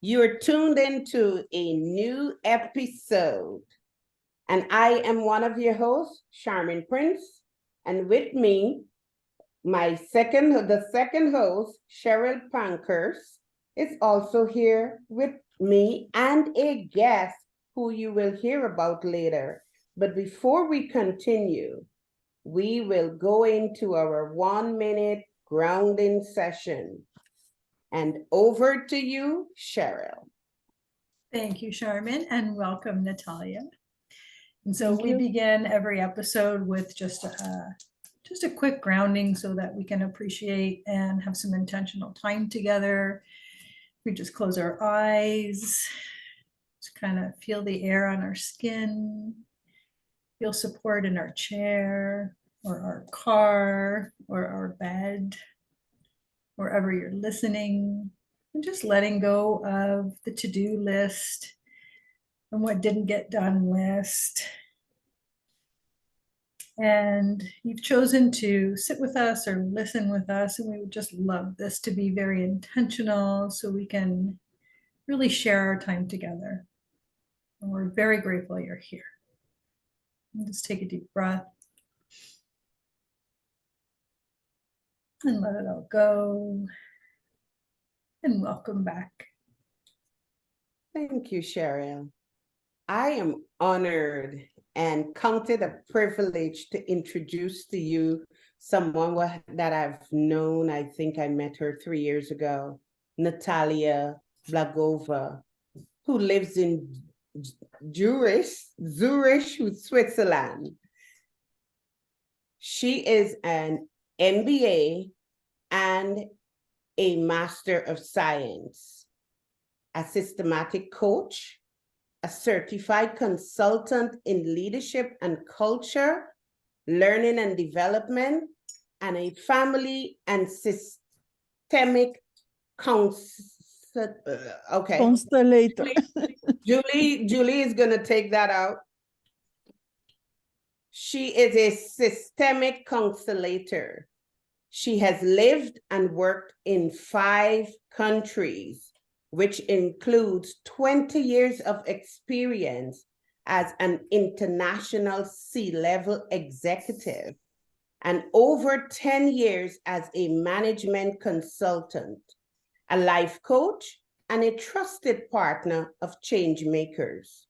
You're tuned into a new episode, and I am one of your hosts, Charmin Prince, and with me, the second host, Cheryl Pankhurst, is also here with me, and a guest who you will hear about later. But before we continue, we will go into our 1 minute grounding session. And over to you, Cheryl. Thank you, Charmin, and welcome, Natalia. And so Thank we you. begin every episode with just a quick grounding so that we can appreciate and have some intentional time together. We just close our eyes, just kind of feel the air on our skin, feel support in our chair or our car or our bed, wherever you're listening, and just letting go of the to-do list and what didn't get done list. And you've chosen to sit with us or listen with us, and we would just love this to be very intentional so we can really share our time together. And we're very grateful you're here. And just take a deep breath and let it all go. And welcome back. Thank you, Cheryl. I am honored and counted a privilege to introduce to you someone that I've known. I think I met her 3 years ago, Natalia Blagova, who lives in Zurich, Switzerland. She is an MBA and a Master of Science, a systematic coach, a certified consultant in leadership and culture, learning and development, and a family and systemic Constellator. Julie is going to take that out. She is a systemic constellator. She has lived and worked in 5 countries, which includes 20 years of experience as an international C-level executive and over 10 years as a management consultant, a life coach, and a trusted partner of change makers.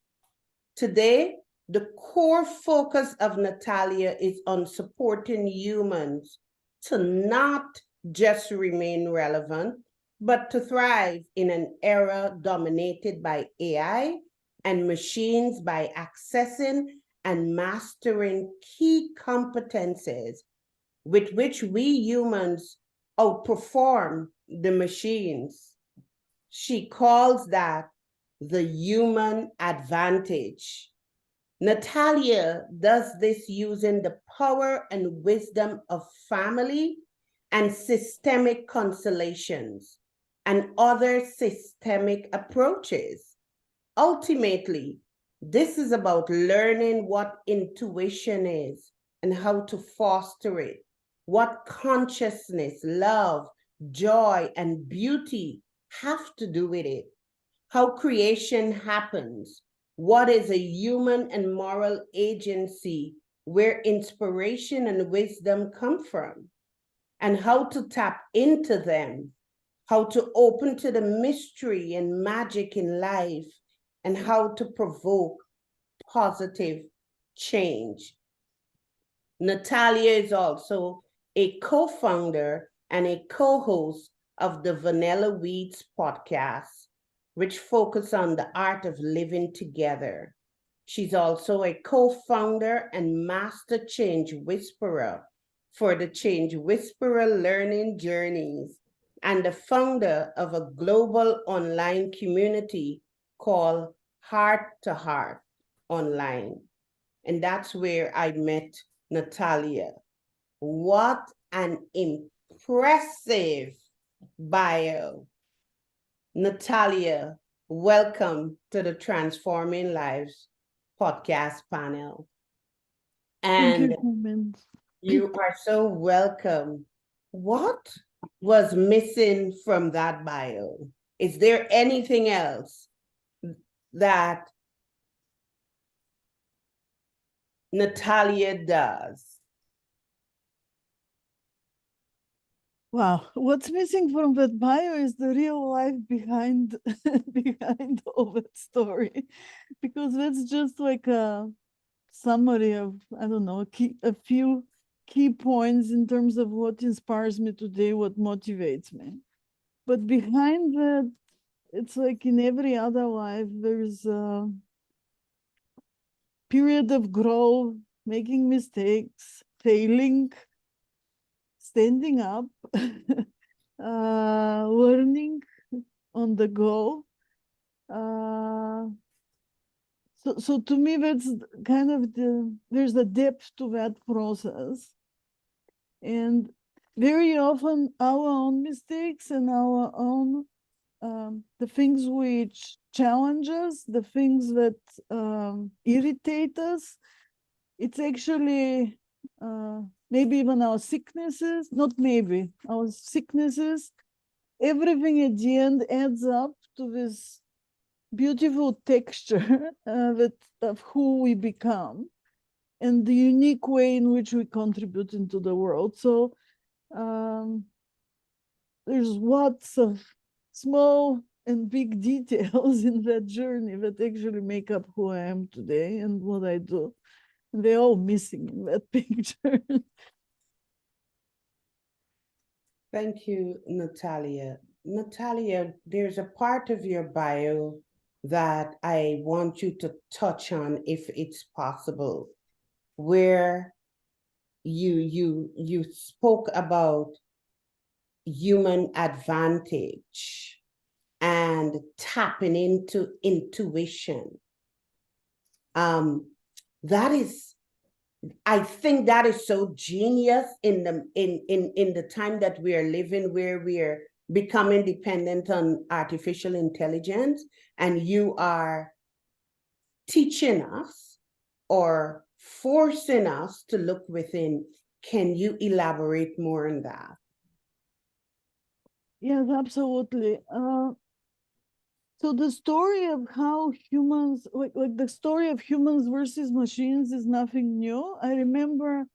Today, the core focus of Natalia is on supporting humans to not just remain relevant, but to thrive in an era dominated by AI and machines by accessing and mastering key competencies with which we humans outperform the machines. She calls that the human advantage. Natalia does this using the power and wisdom of family and systemic constellations and other systemic approaches. Ultimately, this is about learning what intuition is and how to foster it, what consciousness, love, joy, and beauty have to do with it, how creation happens, what is a human and moral agency where inspiration and wisdom come from, and how to tap into them, how to open to the mystery and magic in life, and how to provoke positive change. Natalia is also a co-founder and a co-host of the Vanilla Weeds podcast, which focus on the art of living together. She's also a co-founder and master change whisperer for the Change Whisperer Learning Journeys and the founder of a global online community called Heart to Heart Online. And that's where I met Natalia. What an impressive bio. Natalia, welcome to the Transforming Lives podcast panel. And you are so welcome. What was missing from that bio? Is there anything else that Natalia does? Wow, what's missing from that bio is the real life behind behind all that story, because that's just like a summary of, I don't know, a few key points in terms of what inspires me today, what motivates me. But behind that, it's like in every other life, there's a period of growth, making mistakes, failing, standing up, learning on the go. So to me, that's kind of there's a depth to that process. And very often our own mistakes and our own, the things which challenge us, the things that irritate us, it's actually maybe even our sicknesses, not maybe, our sicknesses, everything at the end adds up to this beautiful texture of who we become and the unique way in which we contribute into the world. So there's lots of small and big details in that journey that actually make up who I am today and what I do. And they're all missing in that picture. Thank you, Natalia. Natalia, there's a part of your bio that I want you to touch on, if it's possible, where you spoke about human advantage and tapping into intuition. That is, I think that is so genius in the time that we are living, where we are becoming dependent on artificial intelligence, and you are teaching us or forcing us to look within. Can you elaborate more on that? Yes, absolutely. So the story of how humans, like the story of humans versus machines is nothing new. I remember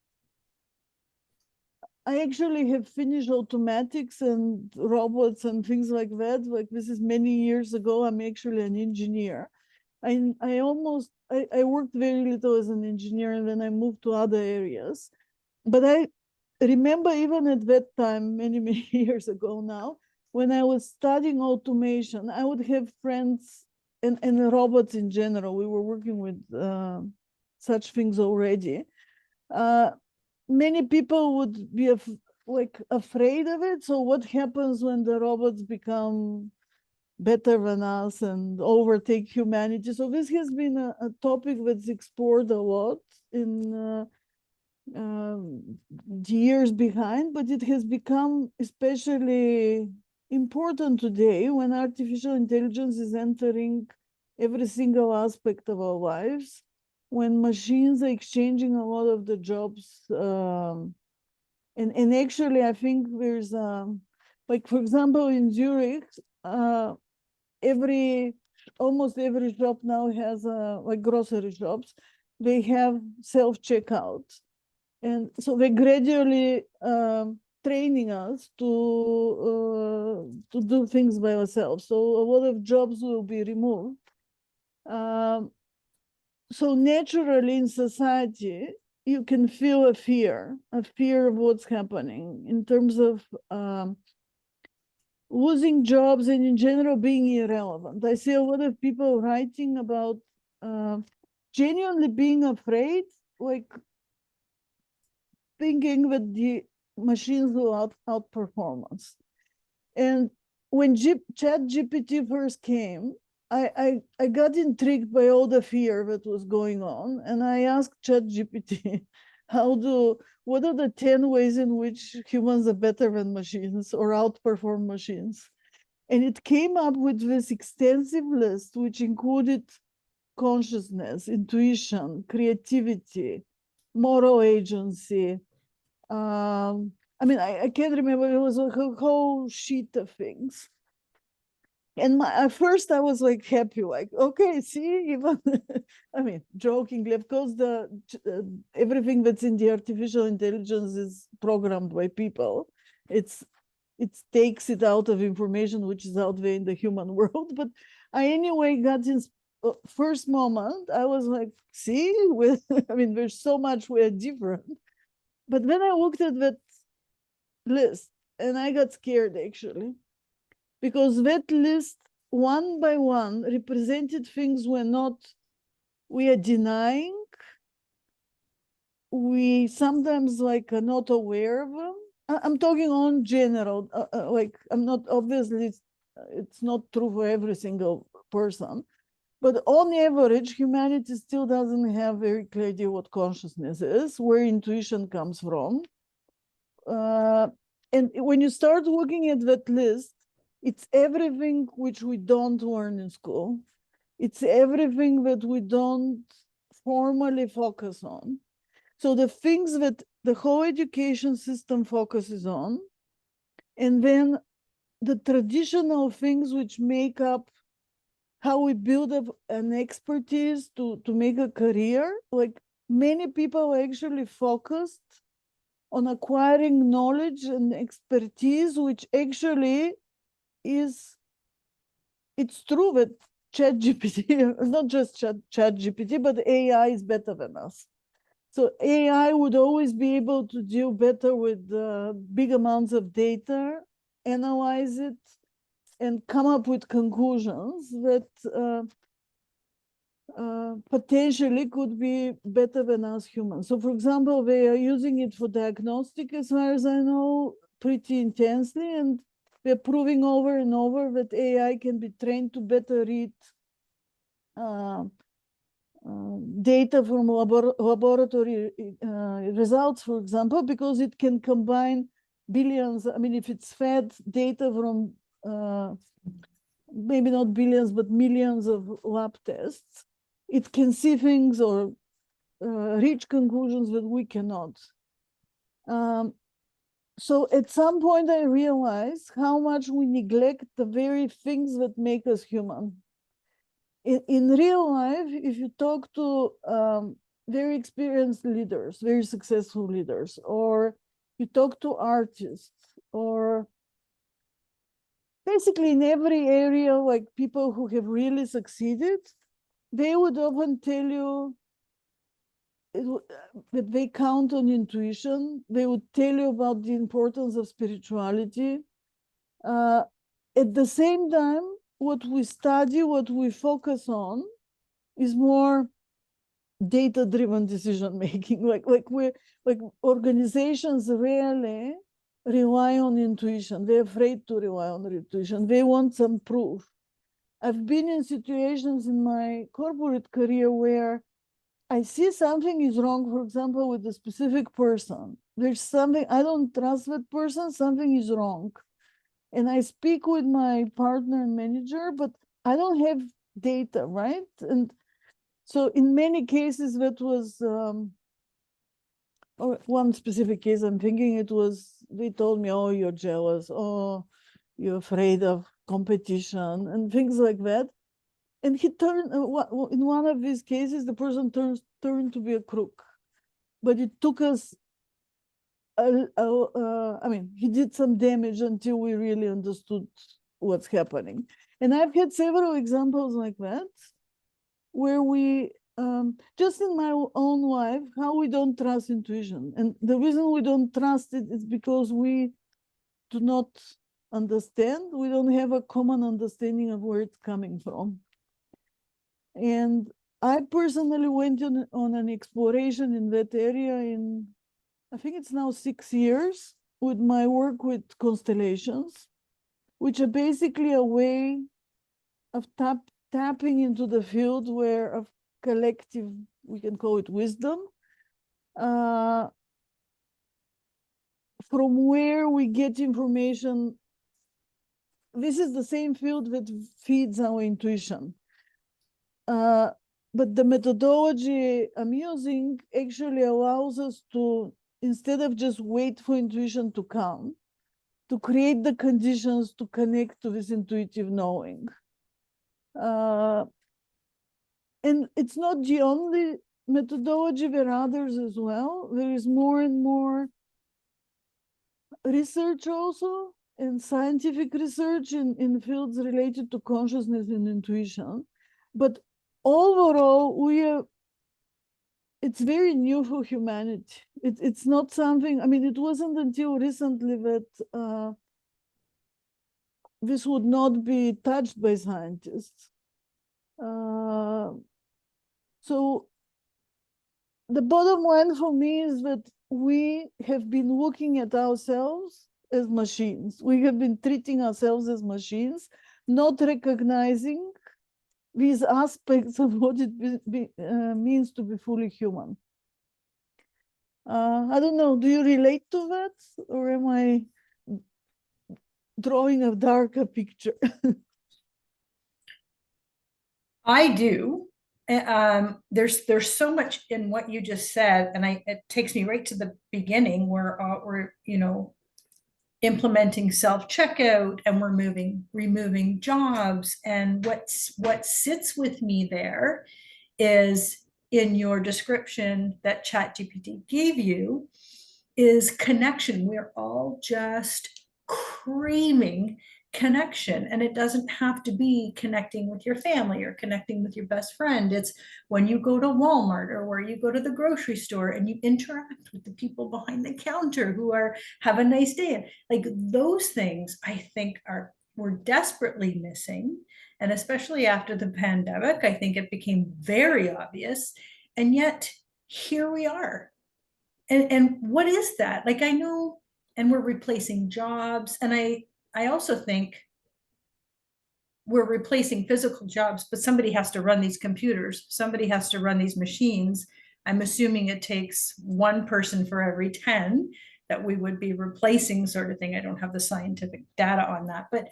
I actually have finished automatics and robots and things like that. Like this is many years ago. I'm actually an engineer. I worked very little as an engineer, and then I moved to other areas. But I remember even at that time, many, many years ago now, when I was studying automation, I would have friends and robots in general. We were working with such things already. Many people would be afraid of it. So what happens when the robots become better than us and overtake humanity? So this has been a topic that's explored a lot in years behind, but it has become especially important today when artificial intelligence is entering every single aspect of our lives, when machines are exchanging a lot of the jobs. And actually, I think there's, like, for example, in Zurich, almost every shop now has, like grocery shops, they have self-checkout. And so they're gradually training us to do things by ourselves. So a lot of jobs will be removed. So naturally in society, you can feel a fear of what's happening in terms of losing jobs and in general being irrelevant. I see a lot of people writing about genuinely being afraid, like thinking that the machines will outperform us. And when ChatGPT first came, I got intrigued by all the fear that was going on. And I asked ChatGPT, what are the 10 ways in which humans are better than machines or outperform machines? And it came up with this extensive list, which included consciousness, intuition, creativity, moral agency. I mean, I can't remember, it was a whole sheet of things. And at first I was like happy, like, okay, see, even, I mean, jokingly, of course, everything that's in the artificial intelligence is programmed by people. It takes it out of information which is out there in the human world. But I anyway got in first moment, I was like, see, I mean, there's so much we're different. But then I looked at that list and I got scared actually, because that list one by one represented things we are denying. We sometimes like are not aware of them. I'm talking on general, like I'm not, obviously it's not true for every single person, but on average, humanity still doesn't have very clear idea what consciousness is, where intuition comes from. And when you start looking at that list, it's everything which we don't learn in school. It's everything that we don't formally focus on. So the things that the whole education system focuses on, and then the traditional things which make up how we build up an expertise to make a career. Like many people are actually focused on acquiring knowledge and expertise, which actually it's true that ChatGPT, not just ChatGPT, but AI is better than us. So AI would always be able to deal better with big amounts of data, analyze it, and come up with conclusions that potentially could be better than us humans. So for example, they are using it for diagnostic, as far as I know, pretty intensely, and they're proving over and over that AI can be trained to better read data from laboratory results, for example, because it can combine billions. I mean, if it's fed data from maybe not billions, but millions of lab tests, it can see things or reach conclusions that we cannot. So at some point I realized how much we neglect the very things that make us human. In real life, if you talk to very experienced leaders, very successful leaders, or you talk to artists, or basically in every area, like people who have really succeeded, they would often tell you that they count on intuition. They would tell you about the importance of spirituality. At the same time, what we study, what we focus on, is more data-driven decision making. Like organizations rarely rely on intuition. They're afraid to rely on intuition. They want some proof. I've been in situations in my corporate career where I see something is wrong, for example, with a specific person. There's something, I don't trust that person, something is wrong. And I speak with my partner and manager, but I don't have data, right? And so in many cases, that was, or one specific case I'm thinking, they told me, oh, you're jealous, oh, you're afraid of competition and things like that. And he turned, in one of these cases, the person turned to be a crook. But it took us, I mean, he did some damage until we really understood what's happening. And I've had several examples like that, where we, just in my own life, how we don't trust intuition. And the reason we don't trust it is because we do not understand, we don't have a common understanding of where it's coming from. And I personally went on an exploration in that area in, I think it's now 6 years, with my work with constellations, which are basically a way of tapping into the field of collective, we can call it wisdom, from where we get information. This is the same field that feeds our intuition. But the methodology I'm using actually allows us to, instead of just wait for intuition to come, to create the conditions to connect to this intuitive knowing. And it's not the only methodology, there are others as well. There is more and more research also, and scientific research in fields related to consciousness and intuition. But overall, it's very new for humanity. It's not something, I mean, it wasn't until recently that this would not be touched by scientists. So the bottom line for me is that we have been looking at ourselves as machines. We have been treating ourselves as machines, not recognizing these aspects of what it means to be fully human. I don't know, do you relate to that? Or am I drawing a darker picture? I do. There's so much in what you just said, and it takes me right to the beginning where we're implementing self-checkout and we're removing jobs. And what sits with me there is in your description that ChatGPT gave you is connection. We're all just craving connection, and it doesn't have to be connecting with your family or connecting with your best friend. It's when you go to Walmart or where you go to the grocery store and you interact with the people behind the counter who have a nice day. Like those things I think we're desperately missing. And especially after the pandemic, I think it became very obvious. And yet here we are. And what is that? Like I know, and we're replacing jobs, and I also think we're replacing physical jobs, but somebody has to run these computers. Somebody has to run these machines. I'm assuming it takes one person for every 10 that we would be replacing, sort of thing. I don't have the scientific data on that, but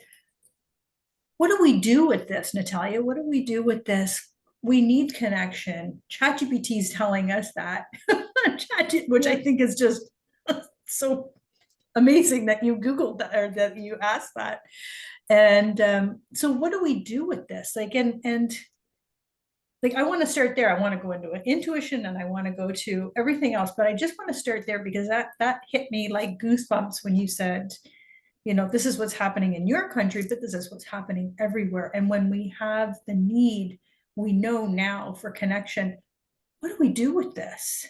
what do we do with this, Natalia? What do we do with this? We need connection. ChatGPT is telling us that, which I think is just so amazing that you Googled that or that you asked that. And so what do we do with this? Like, and like, I want to start there. I want to go into intuition and I want to go to everything else, but I just want to start there because that hit me like goosebumps when you said, this is what's happening in your country, but this is what's happening everywhere. And when we have the need, we know now for connection, what do we do with this?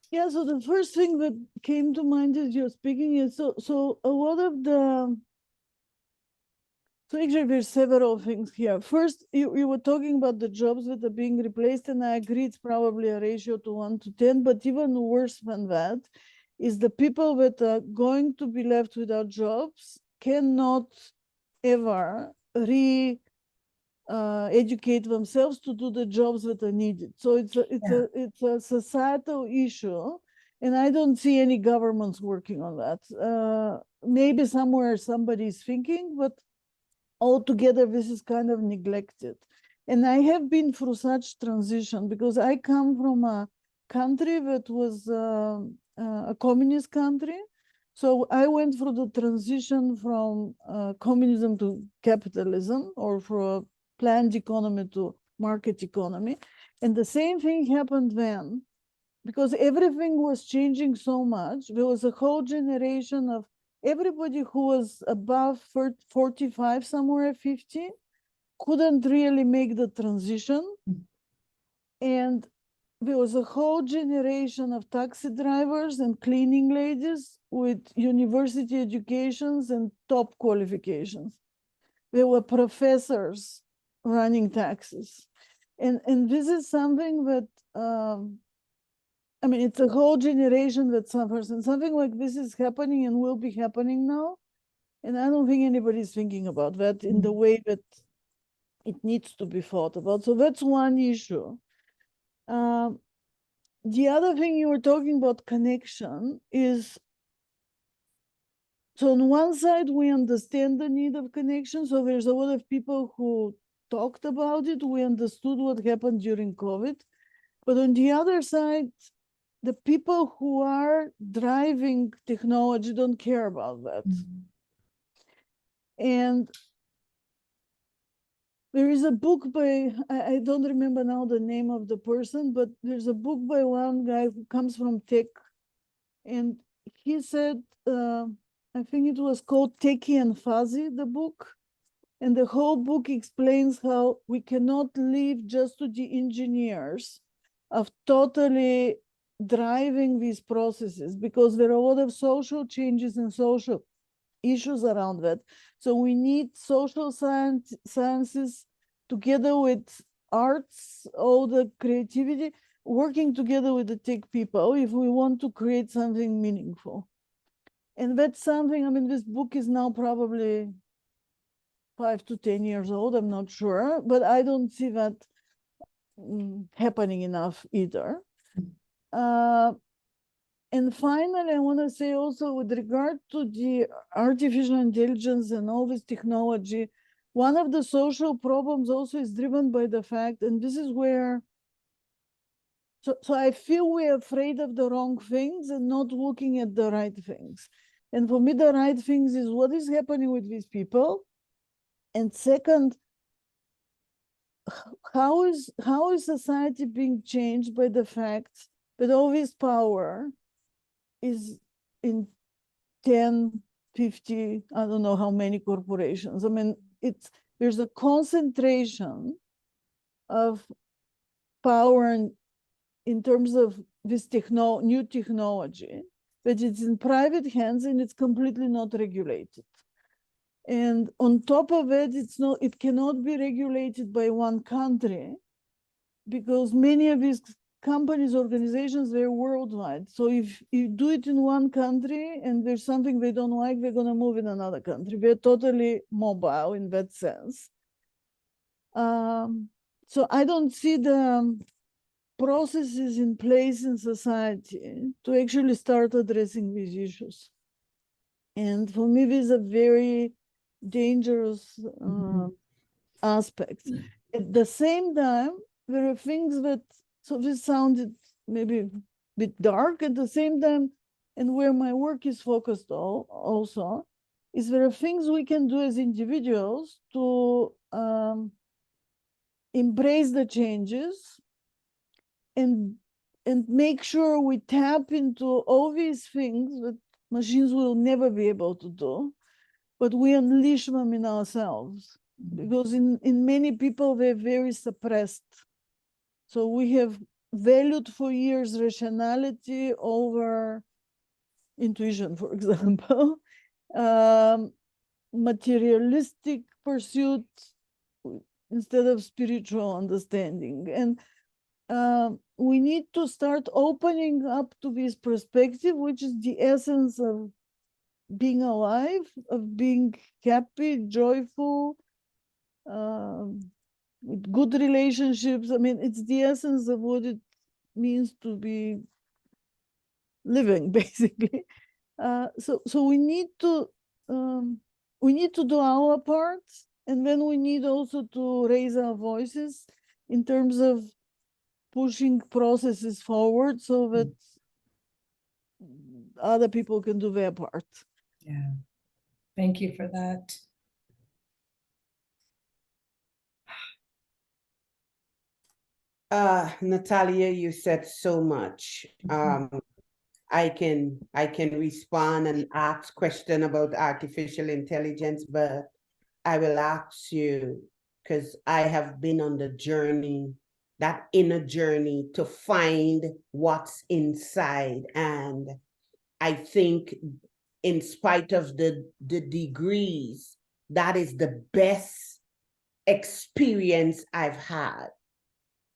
Yeah, so the first thing that came to mind as you're speaking is so a lot of so actually there's several things here. First, you were talking about the jobs that are being replaced, and I agree it's probably a ratio to 1 to 10, but even worse than that is the people that are going to be left without jobs cannot ever educate themselves to do the jobs that are needed. So it's a societal issue, and I don't see any governments working on that. Maybe somewhere somebody is thinking, but altogether this is kind of neglected. And I have been through such transition because I come from a country that was a communist country. So I went through the transition from communism to capitalism, or from a planned economy to market economy. And the same thing happened then, because everything was changing so much. There was a whole generation of everybody who was above 45, somewhere 50, couldn't really make the transition. And there was a whole generation of taxi drivers and cleaning ladies with university educations and top qualifications. There were professors running taxis. And this is something that, I mean, it's a whole generation that suffers, and something like this is happening and will be happening now. And I don't think anybody's thinking about that in the way that it needs to be thought about. So that's one issue. The other thing you were talking about, connection, is, so on one side, we understand the need of connection. So there's a lot of people who talked about it. We understood what happened during COVID. But on the other side, the people who are driving technology don't care about that. And there is a book by, I don't remember now the name of the person, but there's a book by one guy who comes from tech. And he said, I think it was called Techie and Fuzzy, the book. And the whole book explains how we cannot leave just to the engineers of totally driving these processes, because there are a lot of social changes and social issues around that. So we need social sciences together with arts, all the creativity, working together with the tech people if we want to create something meaningful. And that's something, I mean, this book is now probably 5 to 10 years old, I'm not sure, but I don't see that happening enough either. And finally, I want to say also with regard to the artificial intelligence and all this technology, one of the social problems also is driven by the fact, and this is where, so I feel we're afraid of the wrong things and not looking at the right things. And for me, the right things is what is happening with these people. And second, how is society being changed by the fact that all this power is in 10, 50, I don't know how many corporations. I mean, there's a concentration of power in terms of this new technology, but it's in private hands and it's completely not regulated. And on top of it, it cannot be regulated by one country, because many of these companies, organizations, they're worldwide. So if you do it in one country and there's something they don't like, they're going to move in another country. We're totally mobile in that sense. So I don't see the processes in place in society to actually start addressing these issues. And for me, this is a very dangerous aspect. At the same time, there are things that, so this sounded maybe a bit dark at the same time, and where my work is focused also, is there are things we can do as individuals to embrace the changes and make sure we tap into all these things that machines will never be able to do, but we unleash them in ourselves. Because in many people, they're very suppressed. So we have valued for years rationality over intuition, for example, materialistic pursuit instead of spiritual understanding. And we need to start opening up to this perspective, which is the essence of being alive, of being happy, joyful, with good relationships. I mean, it's the essence of what it means to be living, basically. So we need to do our part, and then we need also to raise our voices in terms of pushing processes forward so that other people can do their part. Yeah, thank you for that. Natalia, you said so much. I can respond and ask question about artificial intelligence, but I will ask you, because I have been on the journey, that inner journey to find what's inside. And I think in spite of the degrees, that is the best experience I've had.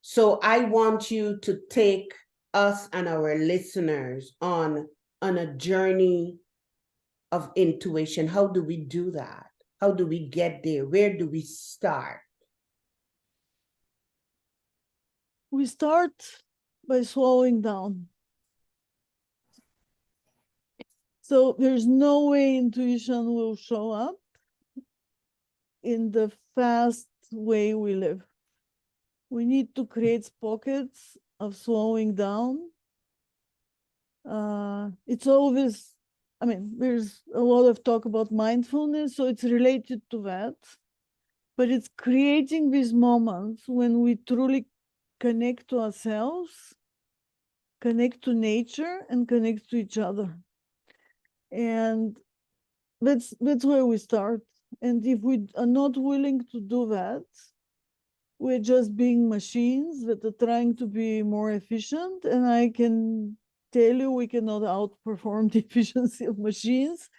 So I want you to take us and our listeners on a journey of intuition. How do we do that? How do we get there? Where do we start? We start by slowing down. So there's no way intuition will show up in the fast way we live. We need to create pockets of slowing down It's always, I mean, there's a lot of talk about mindfulness, so it's related to that. But it's creating these moments when we truly connect to ourselves, connect to nature, and connect to each other. And that's where we start. And if we are not willing to do that, we're just being machines that are trying to be more efficient. And I can tell you, we cannot outperform the efficiency of machines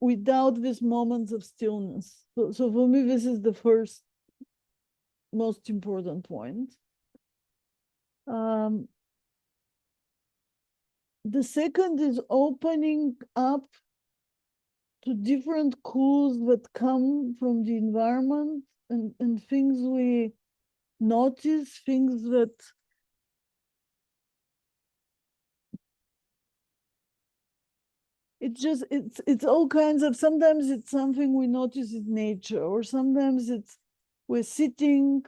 without these moments of stillness. So for me, this is the first most important point. The second is opening up to different cues that come from the environment and things we notice, things that it's all kinds of, sometimes it's something we notice in nature, or sometimes it's we're sitting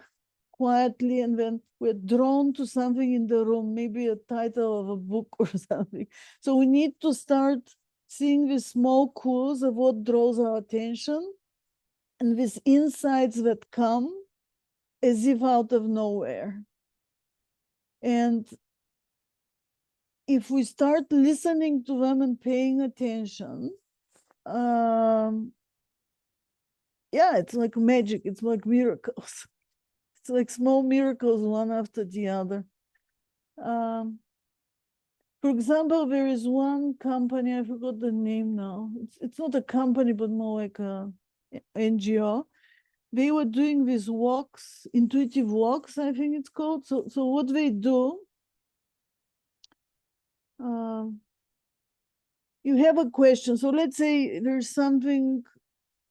quietly and then we're drawn to something in the room, maybe a title of a book or something. So we need to start seeing these small clues of what draws our attention and these insights that come as if out of nowhere. And if we start listening to them and paying attention, yeah, it's like magic. It's like miracles. It's like small miracles, one after the other. For example, there is one company, I forgot the name now. It's not a company, but more like a NGO. They were doing these walks, intuitive walks, I think it's called. So what they do, you have a question. So let's say there's something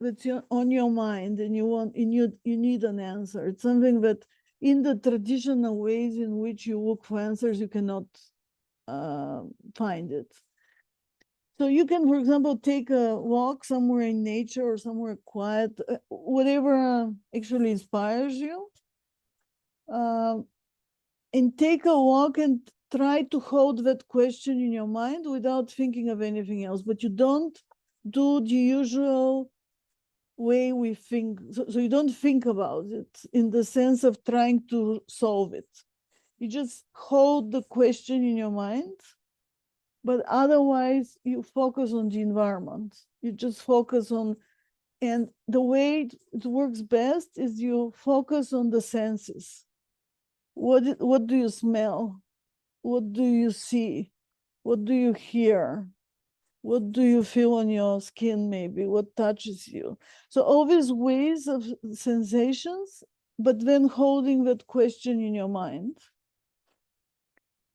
that's on your mind and you need an answer. It's something that in the traditional ways in which you look for answers, you cannot find it. So you can, for example, take a walk somewhere in nature or somewhere quiet, whatever actually inspires you, and take a walk and try to hold that question in your mind without thinking of anything else. But you don't do the usual way we think. So you don't think about it in the sense of trying to solve it. You just hold the question in your mind, but otherwise you focus on the environment. You just focus on, and the way it works best is you focus on the senses. What do you smell? What do you see? What do you hear? What do you feel on your skin, maybe? What touches you? So all these ways of sensations, but then holding that question in your mind.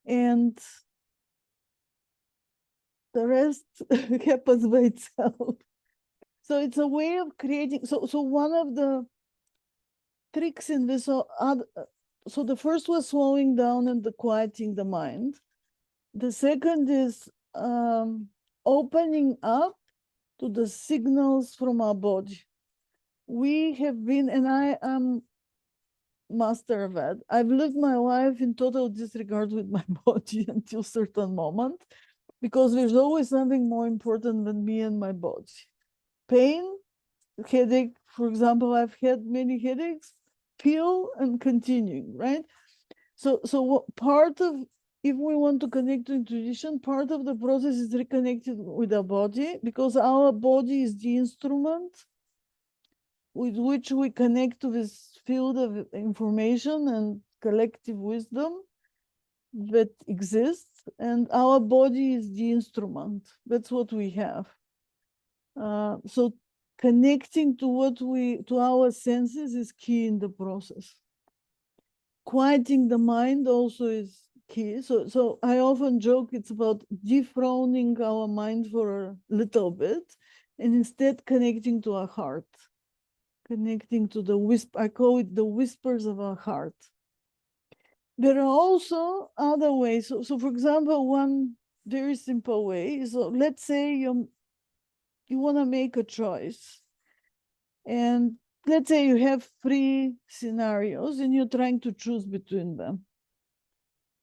And the rest happens by itself. So it's a way of creating. So one of the tricks in this, so the first was slowing down and quieting the mind. The second is opening up to the signals from our body. We have been, and I am master of that. I've lived my life in total disregard with my body until certain moment, because there's always something more important than me and my body. Pain, headache, for example, I've had many headaches, feel and continuing, right? So what part of, if we want to connect to intuition, part of the process is reconnected with our body, because our body is the instrument with which we connect to this field of information and collective wisdom that exists, and our body is the instrument. That's what we have. So connecting to our senses is key in the process. Quieting the mind also is key. So I often joke it's about dethroning our mind for a little bit and instead connecting to our heart, connecting to the whisper. I call it the whispers of our heart. There are also other ways. So for example, one very simple way is, let's say you want to make a choice, and let's say you have 3 scenarios and you're trying to choose between them.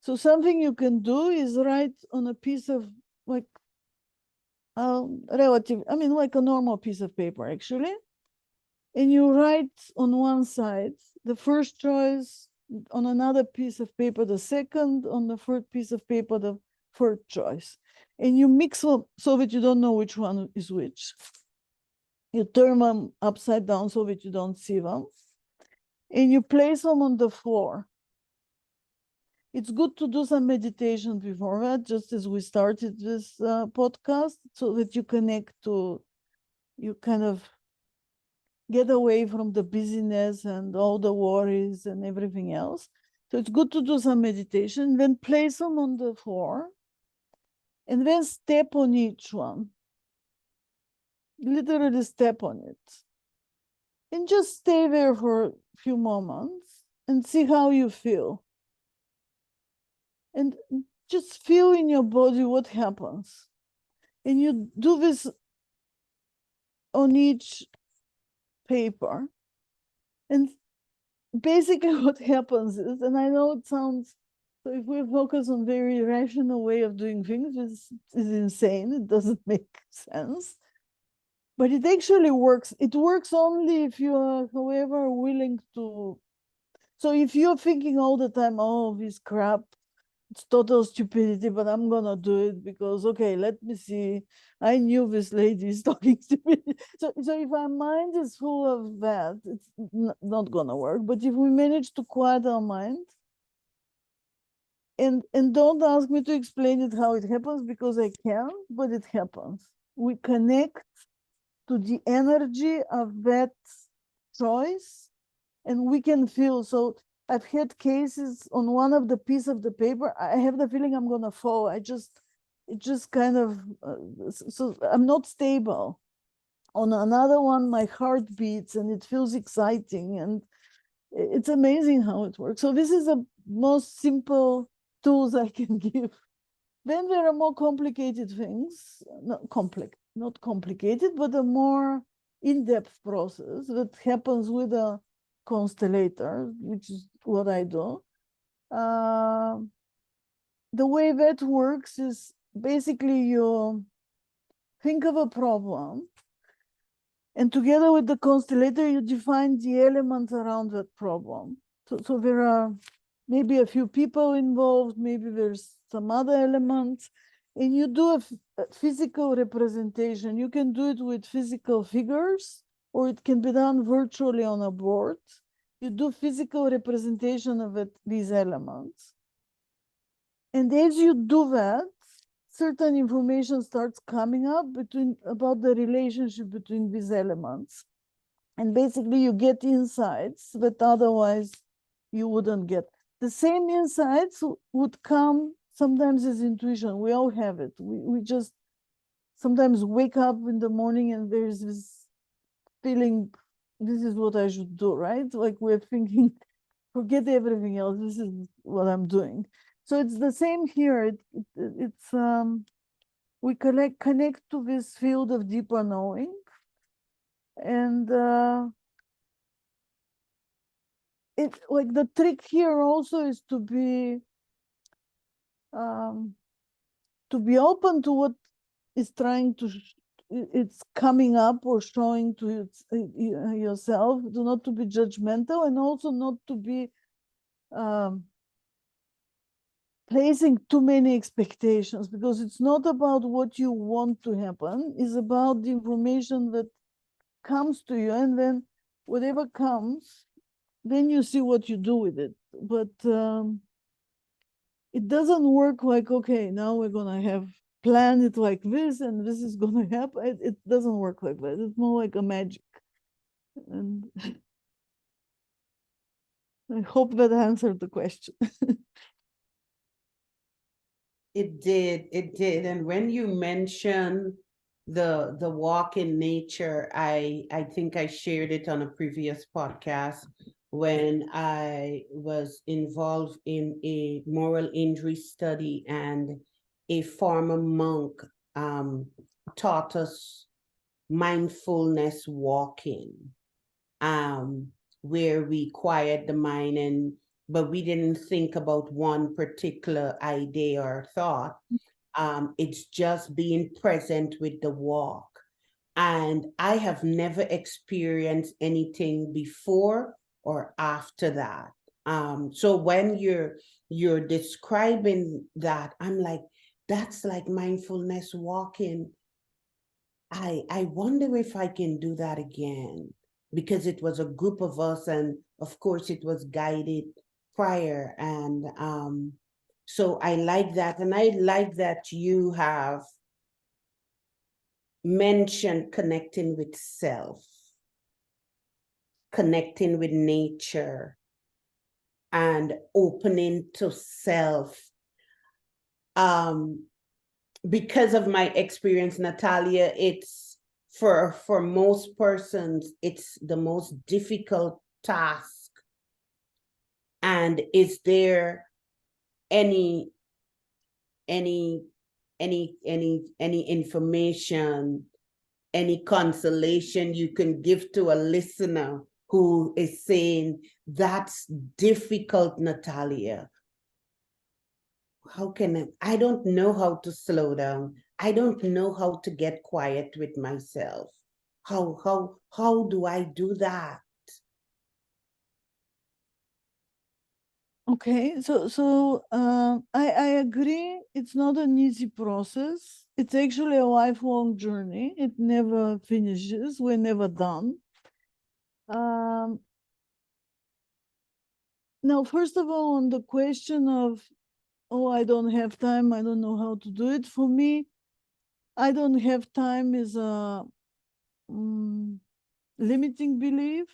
So something you can do is write on a piece of like like a normal piece of paper actually. And you write on one side the first choice, on another piece of paper the second, on the third piece of paper the third choice. And you mix them so that you don't know which one is which. You turn them upside down so that you don't see them. And you place them on the floor. It's good to do some meditation before that, just as we started this podcast, so that you connect to, you kind of get away from the busyness and all the worries and everything else. So it's good to do some meditation, then place them on the floor, and then step on each one. Literally step on it. And just stay there for a few moments and see how you feel. And just feel in your body what happens. And you do this on each paper. And basically what happens is, and I know it sounds, so if we focus on very rational way of doing things, this is insane. It doesn't make sense. But it actually works. It works only if you are, however, willing to. So if you're thinking all the time, oh, this crap, it's total stupidity, but I'm gonna do it because, okay, let me see. I knew this lady is talking stupidity. So if our mind is full of that, it's not gonna work. But if we manage to quiet our mind, and don't ask me to explain it how it happens because I can, but it happens. We connect to the energy of that choice, and we can feel. So I've had cases on one of the piece of the paper, I have the feeling I'm gonna fall. It just kind of, so I'm not stable. On another one, my heart beats and it feels exciting, and it's amazing how it works. So this is the most simple tools I can give. Then there are more complicated things, not complicated, but a more in-depth process that happens with a constellator, which is what I do. The way that works is basically you think of a problem, and together with the constellator, you define the elements around that problem. So there are maybe a few people involved, maybe there's some other elements, and you do a physical representation. You can do it with physical figures, or it can be done virtually on a board. You do physical representation of these elements. And as you do that, certain information starts coming up about the relationship between these elements. And basically you get insights that otherwise you wouldn't get. The same insights would come sometimes as intuition. We all have it. We just sometimes wake up in the morning and there's this feeling, this is what I should do, right? Like we're thinking, forget everything else, this is what I'm doing. So it's the same here. We connect to this field of deeper knowing, and it like the trick here also is to be open to what is trying to it's coming up or showing to yourself. Do not to be judgmental, and also not to be placing too many expectations, because it's not about what you want to happen, it's about the information that comes to you, and then whatever comes, then you see what you do with it. But it doesn't work like, okay, now we're gonna have plan it like this and this is gonna happen. It doesn't work like that. It's more like a magic. And I hope that answered the question. It did. And when you mention the walk in nature, I think I shared it on a previous podcast when I was involved in a moral injury study, and a former monk taught us mindfulness walking, where we quiet the mind and but we didn't think about one particular idea or thought. It's just being present with the walk. And I have never experienced anything before or after that. So when you're describing that, I'm like, that's like mindfulness walking. I wonder if I can do that again, because it was a group of us, and of course it was guided prior. And so I like that. And I like that you have mentioned connecting with self, connecting with nature, and opening to self. Because of my experience, Natalia, it's for most persons, it's the most difficult task. And is there any information, any consolation you can give to a listener who is saying, that's difficult, Natalia? How can I don't know how to slow down. I don't know how to get quiet with myself. How do I do that? Okay, I agree. It's not an easy process. It's actually a lifelong journey. It never finishes. We're never done. Now, first of all, on the question of, oh, I don't have time, I don't know how to do it. For me, I don't have time is a limiting belief.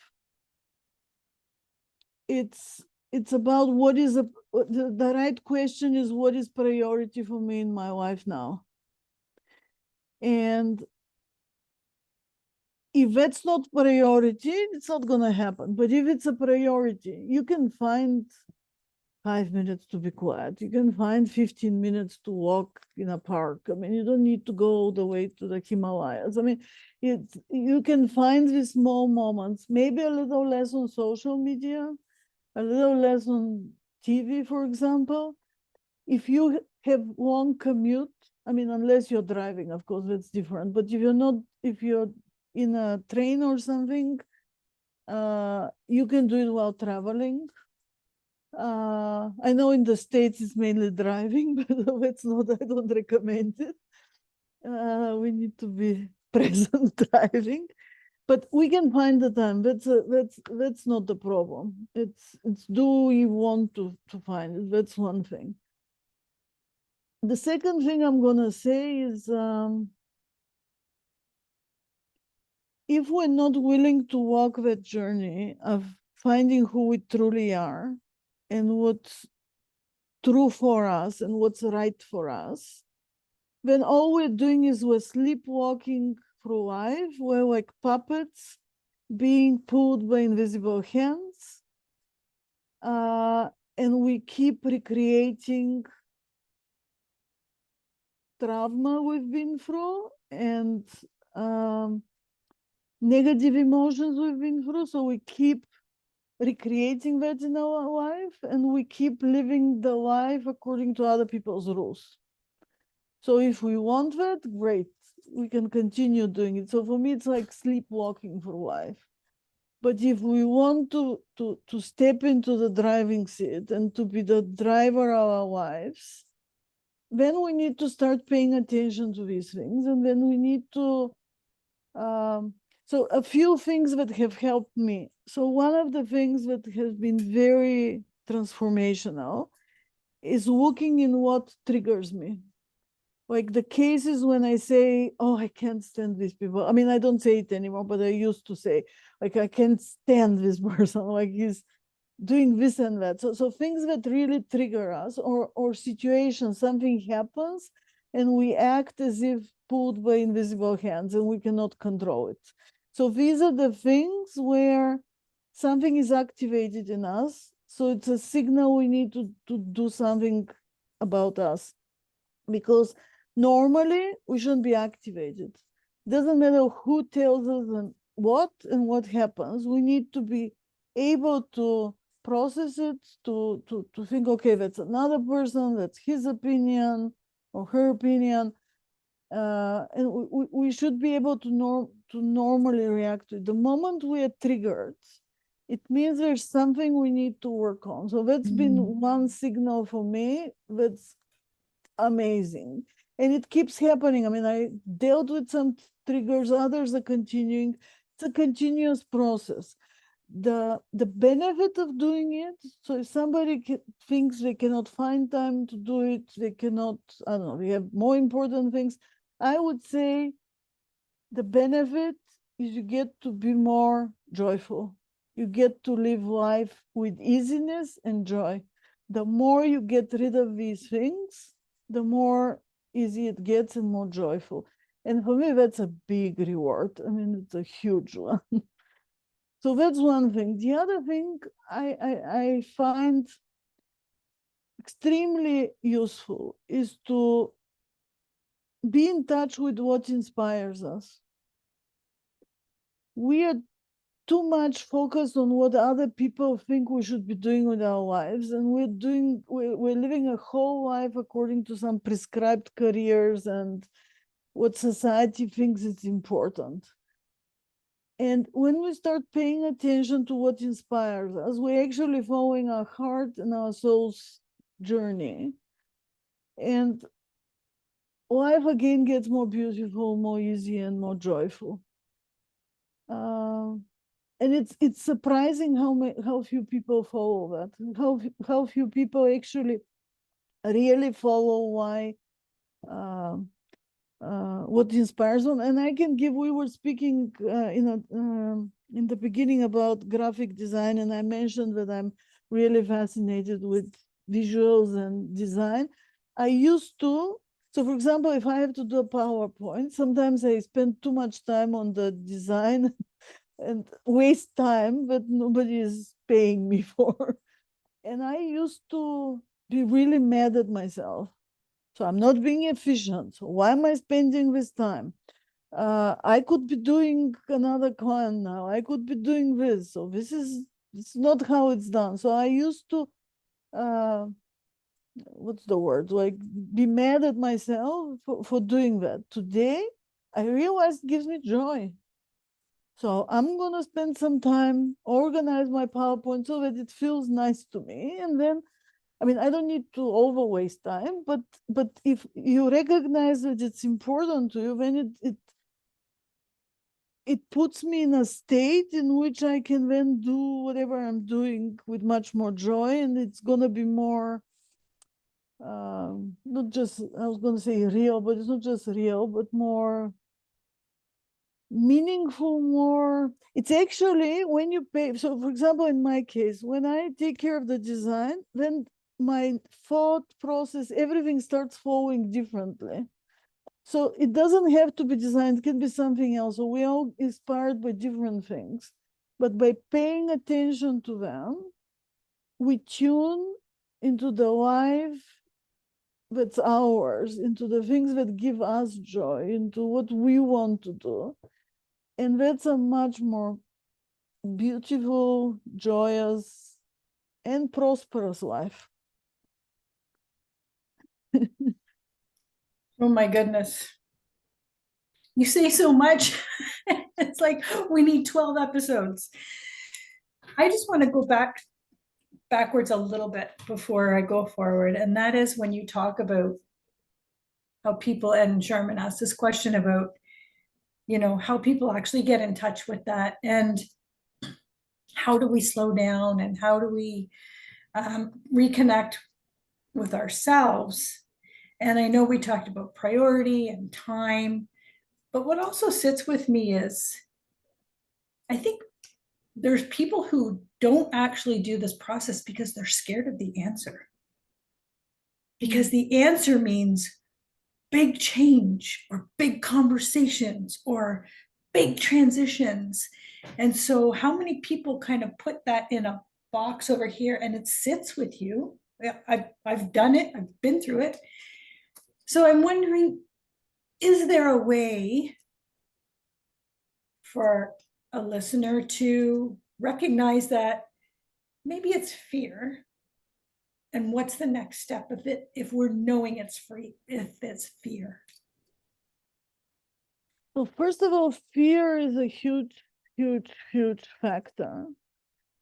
It's about what is the right question is, what is priority for me in my life now? And if that's not priority, it's not going to happen. But if it's a priority, you can find 5 minutes to be quiet. You can find 15 minutes to walk in a park. I mean, you don't need to go all the way to the Himalayas. I mean, you can find these small moments, maybe a little less on social media, a little less on TV, for example. If you have long commute, I mean, unless you're driving, of course, that's different. But if you're in a train or something, you can do it while traveling. I know in the States it's mainly driving, but it's not, I don't recommend it. We need to be present driving, but we can find the time. That's not the problem. It's do we want to find it? That's one thing. The second thing I'm gonna say is, if we're not willing to walk that journey of finding who we truly are and what's true for us and what's right for us, then all we're doing is we're sleepwalking through life. We're like puppets being pulled by invisible hands. And we keep recreating trauma we've been through and negative emotions we've been through. So we keep recreating that in our life, and we keep living the life according to other people's rules. So if we want that, great, we can continue doing it. So for me, it's like sleepwalking for life. But if we want to step into the driving seat and to be the driver of our lives, then we need to start paying attention to these things. And then we need to, so a few things that have helped me. So one of the things that has been very transformational is looking in what triggers me. Like the cases when I say, oh, I can't stand these people. I mean, I don't say it anymore, but I used to say, like, I can't stand this person, like he's doing this and that. So things that really trigger us, or situations, something happens and we act as if pulled by invisible hands and we cannot control it. So these are the things where something is activated in us. So it's a signal we need to do something about us, because normally we shouldn't be activated. Doesn't matter who tells us and what happens. We need to be able to process it, to think, okay, that's another person, that's his opinion or her opinion. And we should be able to normally react to it. The moment we are triggered, it means there's something we need to work on. So that's been one signal for me that's amazing. And it keeps happening. I mean, I dealt with some triggers, others are continuing. It's a continuous process. The benefit of doing it, so if somebody thinks they cannot find time to do it, they cannot, I don't know, they have more important things, I would say the benefit is you get to be more joyful. You get to live life with easiness and joy. The more you get rid of these things, the more easy it gets and more joyful. And for me, that's a big reward. I mean, it's a huge one. So that's one thing. The other thing I find extremely useful is to be in touch with what inspires us. We are too much focused on what other people think we should be doing with our lives, and we're living a whole life according to some prescribed careers and what society thinks is important. And when we start paying attention to what inspires us, we're actually following our heart and our soul's journey. And life again gets more beautiful, more easy, and more joyful. And it's surprising how few people follow that. How few people actually really follow why what inspires them. And I can give. We were speaking in the beginning about graphic design, and I mentioned that I'm really fascinated with visuals and design. I used to. So, for example, if I have to do a PowerPoint, sometimes I spend too much time on the design and waste time that nobody is paying me for. And I used to be really mad at myself. So I'm not being efficient. So why am I spending this time? I could be doing another client now. I could be doing this. So it's not how it's done. So I used to, what's the word? Like be mad at myself for doing that. Today, I realized it gives me joy. So I'm going to spend some time, organize my PowerPoint so that it feels nice to me. And then, I mean, I don't need to over waste time, but if you recognize that it's important to you, then it puts me in a state in which I can then do whatever I'm doing with much more joy, and it's going to be more, not just, I was going to say real, but it's not just real, but more meaningful, more. It's actually when you pay. So for example, in my case, when I take care of the design, then my thought process, everything starts flowing differently. So it doesn't have to be design, it can be something else. So we're all inspired by different things, but by paying attention to them, we tune into the life that's ours, into the things that give us joy, into what we want to do. And that's a much more beautiful, joyous, and prosperous life. Oh my goodness. You say so much. It's like we need 12 episodes. I just want to go backwards a little bit before I go forward. And that is when you talk about how people, and Sharman asked this question about, how people actually get in touch with that, and how do we slow down, and how do we reconnect with ourselves. And I know we talked about priority and time, but what also sits with me is, I think there's people who don't actually do this process because they're scared of the answer. Because the answer means big change or big conversations or big transitions. And so how many people kind of put that in a box over here and it sits with you? I've done it, I've been through it. So I'm wondering, is there a way for a listener to recognize that maybe it's fear. And what's the next step if we're knowing it's free, if it's fear? Well, first of all, fear is a huge, huge, huge factor.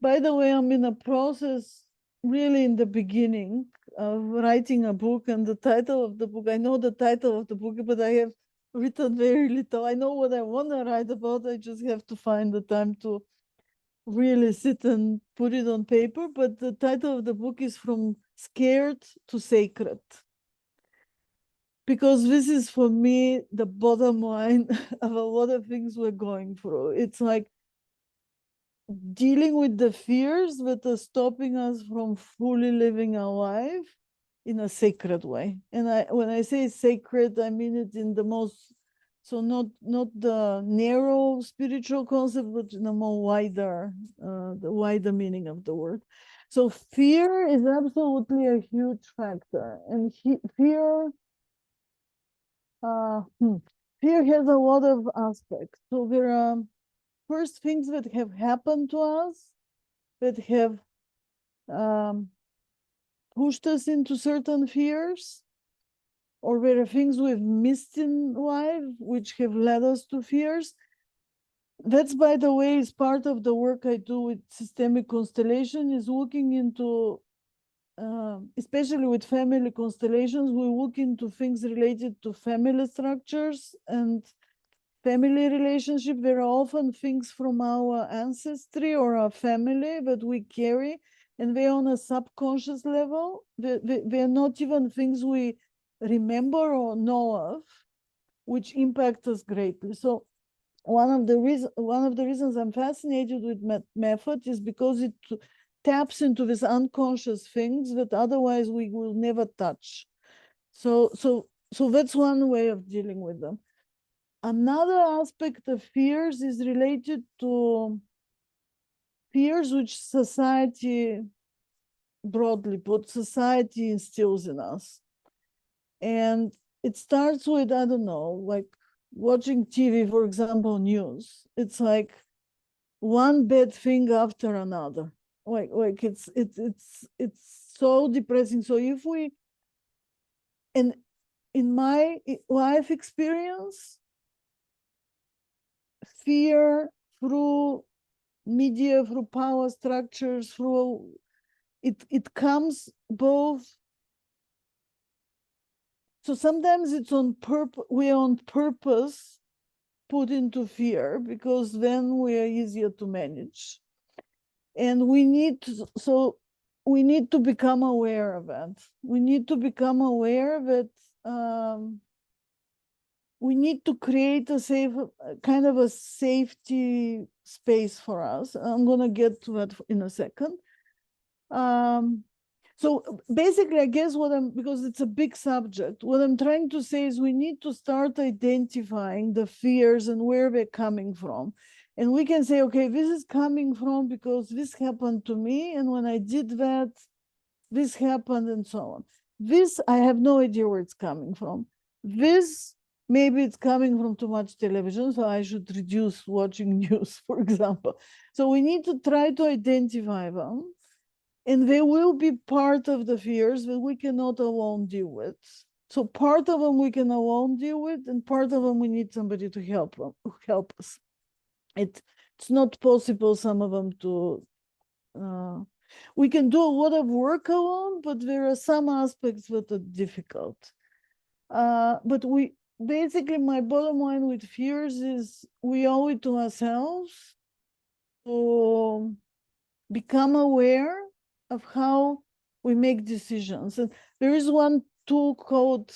By the way, I'm in a process really in the beginning of writing a book, and the title of the book, I know the title of the book, but I have written very little. I know what I want to write about. I just have to find the time to really sit and put it on paper. But the title of the book is From Scared to Sacred. Because this is for me the bottom line of a lot of things we're going through. It's like dealing with the fears that are stopping us from fully living our life in a sacred way. And when I say sacred, I mean it in the most, so not the narrow spiritual concept, but in a more wider, the wider meaning of the word. So fear is absolutely a huge factor, and fear. Fear has a lot of aspects. So there are first things that have happened to us that have pushed us into certain fears, or there are things we've missed in life which have led us to fears. That's, by the way, is part of the work I do with systemic constellation, is looking into especially with family constellations, we look into things related to family structures and family relationship. There are often things from our ancestry or our family that we carry, and they're on a subconscious level. They're not even things we remember or know of, which impact us greatly. So one of the reasons I'm fascinated with method is because it taps into these unconscious things that otherwise we will never touch. So that's one way of dealing with them. Another aspect of fears is related to fears which society, broadly put, society instills in us. And it starts with, I don't know, like watching TV, for example, news. It's like one bad thing after another. Like it's so depressing. So if we, and in my life experience, fear through media, through power structures, through it comes both. So sometimes it's on purpose, we're on purpose put into fear because then we are easier to manage. And we need to become aware of that. We need to become aware that we need to create a safe, kind of a safety space for us. I'm going to get to that in a second. So basically, I guess because it's a big subject, what I'm trying to say is we need to start identifying the fears and where they're coming from. And we can say, okay, this is coming from because this happened to me. And when I did that, this happened and so on. This, I have no idea where it's coming from. This, maybe it's coming from too much television, so I should reduce watching news, for example. So we need to try to identify them. And they will be part of the fears that we cannot alone deal with. So part of them we can alone deal with, and part of them we need somebody to help us. It's not possible, some of them, to we can do a lot of work alone, but there are some aspects that are difficult. But we basically, my bottom line with fears is we owe it to ourselves to become aware of how we make decisions. And there is one tool called,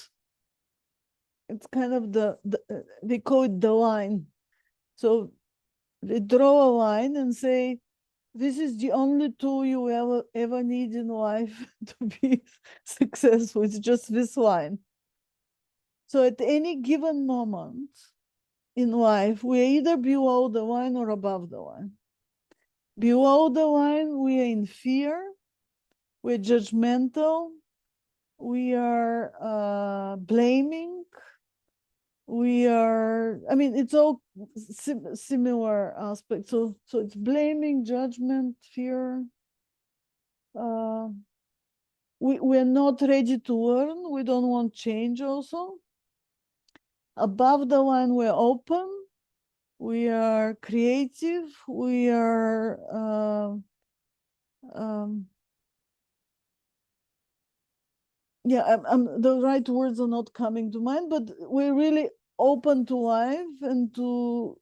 it's kind of they call it the line. So they draw a line and say, this is the only tool you ever need in life to be successful. It's just this line. So at any given moment in life, we either below the line or above the line. Below the line, we are in fear, we're judgmental, we are blaming, we are, I mean, it's all similar aspects. So it's blaming, judgment, fear. we're not ready to learn. We don't want change also. Above the line, we're open. We are creative. We are the right words are not coming to mind, but we're really open to life and to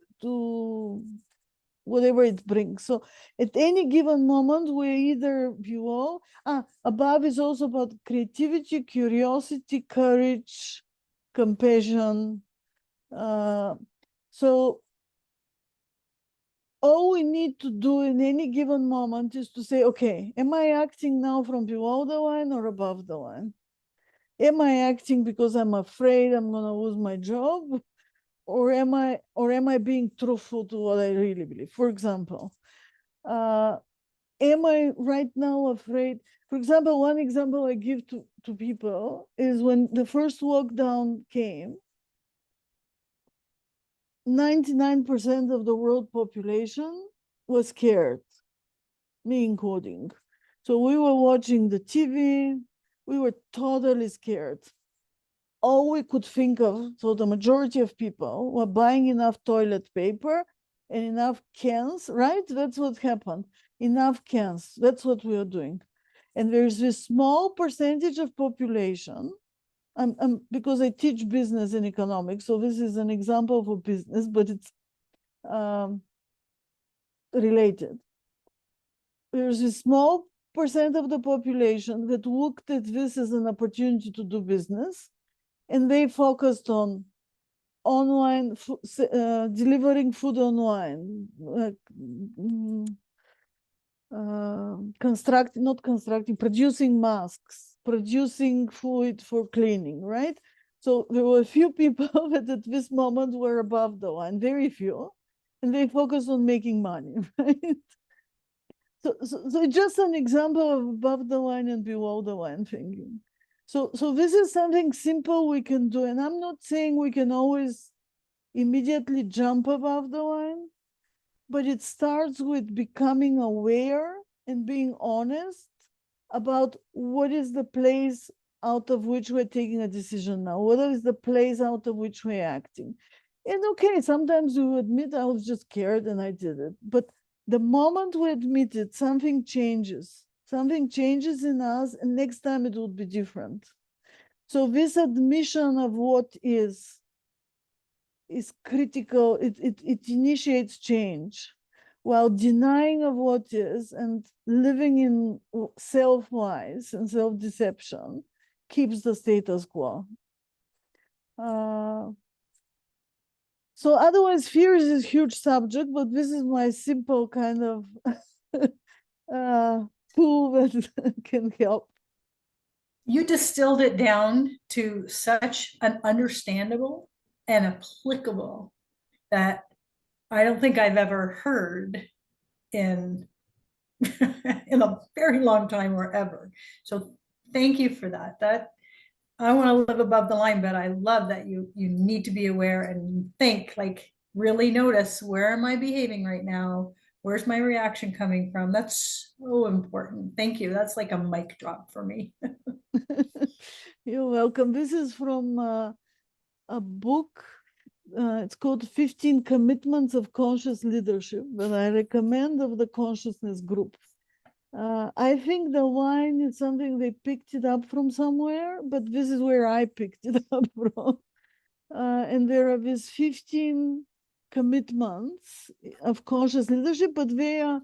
whatever it brings. So at any given moment, we're either below. Above is also about creativity, curiosity, courage, compassion. So all we need to do in any given moment is to say, okay, am I acting now from below the line or above the line? Am I acting because I'm afraid I'm going to lose my job? Or am I being truthful to what I really believe? For example, am I right now afraid? For example, one example I give to people is when the first lockdown came, 99% of the world population was scared, me including. So we were watching the TV, we were totally scared. All we could think of, so the majority of people were buying enough toilet paper and enough cans, right? That's what happened. Enough cans, that's what we are doing. And there's this small percentage of population, because I teach business and economics, so this is an example for business, but it's related. There's a small percent of the population that looked at this as an opportunity to do business, and they focused on online, delivering food online, producing masks, producing fluid for cleaning, right? So there were a few people that at this moment were above the line, very few, and they focused on making money, right? So it's just an example of above the line and below the line thinking. So this is something simple we can do, and I'm not saying we can always immediately jump above the line, but it starts with becoming aware and being honest about what is the place out of which we're taking a decision now, what is the place out of which we're acting. And okay, sometimes we admit I was just scared and I did it, but the moment we admit it, something changes in us, and next time it would be different. So this admission of what is critical. It initiates change, while denying of what is and living in self-lies and self-deception keeps the status quo. So otherwise, fear is a huge subject, but this is my simple kind of tool that can help. You distilled it down to such an understandable and applicable that I don't think I've ever heard in in a very long time or ever. So thank you for that. That I want to live above the line, but I love that you need to be aware and think, like, really notice, where am I behaving right now? Where's my reaction coming from? That's so important. Thank you. That's like a mic drop for me. You're welcome. This is from a book. It's called 15 Commitments of Conscious Leadership, but I recommend of the Consciousness Group. I think the line is something they picked it up from somewhere, but this is where I picked it up from. And there are these 15 commitments of conscious leadership, but they are,